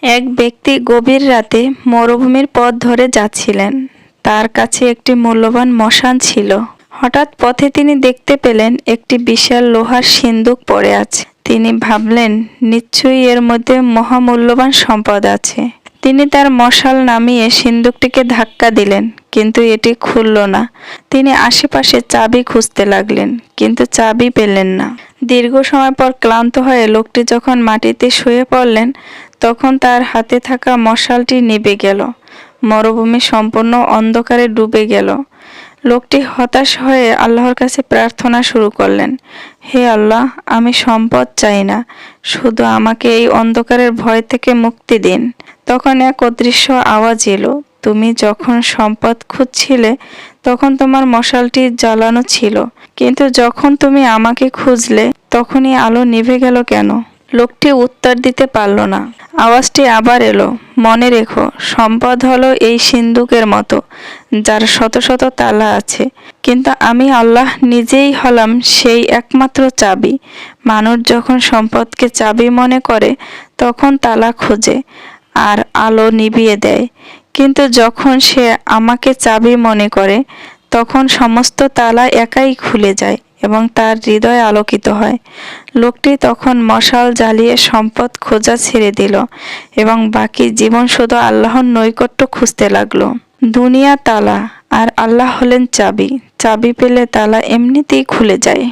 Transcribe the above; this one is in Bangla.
এক ব্যক্তি গভীর রাতে মরুভূমির পথ ধরে যাচ্ছিলেন। তার কাছে একটি মূল্যবান মশাল ছিল। হঠাৎ পথে তিনি দেখতে পেলেন একটি বিশাল লোহার সিন্দুক পড়ে আছে। তিনি ভাবলেন, নিশ্চয়ই এর মধ্যে মহামূল্যবান সম্পদ আছে। তিনি তার মশাল নামিয়ে সিন্দুকটিকে ধাক্কা দিলেন, কিন্তু এটি খুলল না। তিনি আশেপাশে চাবি খুঁজতে লাগলেন, কিন্তু চাবি পেলেন না। দীর্ঘ সময় পর ক্লান্ত হয়ে লোকটি যখন মাটিতে শুয়ে পড়লেন, তখন তার হাতে থাকা মশালটি নিভে গেল। মরুভূমি সম্পূর্ণ অন্ধকারে ডুবে গেল। লোকটি হতাশ হয়ে আল্লাহর কাছে প্রার্থনা শুরু করলেন, হে আল্লাহ, আমি সম্পদ চাই না, শুধু আমাকে এই অন্ধকারের ভয় থেকে মুক্তি দিন। তখন এক অদৃশ্য আওয়াজ এলো, তুমি যখন সম্পদ খুঁজছিলে তখন তোমার মশালটি জ্বালানো ছিল, কিন্তু যখন তুমি আমাকে খুঁজলে তখনই আলো নিভে গেল কেন? লোকটি উত্তর দিতে পারল না। আওয়াজটি আবার এলো, মনে রেখো, সম্পদ হলো এই সিন্দুকের মতো, যার শত শত তালা আছে, কিন্তু আমি আল্লাহ নিজেই হলাম সেই একমাত্র চাবি। মানুষ যখন সম্পদকে চাবি মনে করে তখন তালা খোঁজে আর আলো নিভিয়ে দেয়, কিন্তু যখন সে আমাকে চাবি মনে করে তখন সমস্ত তালা একাই খুলে যায় এবং তার হৃদয় আলোকিত হয়। লোকটি তখন মশাল জ্বালিয়ে সম্পদ খোঁজা ছেড়ে দিল এবং বাকি জীবন শুধু আল্লাহর নৈকট্য খুঁজতে লাগলো। দুনিয়া তালা আর আল্লাহ হলেন চাবি। চাবি পেলে তালা এমনিতেই খুলে যায়।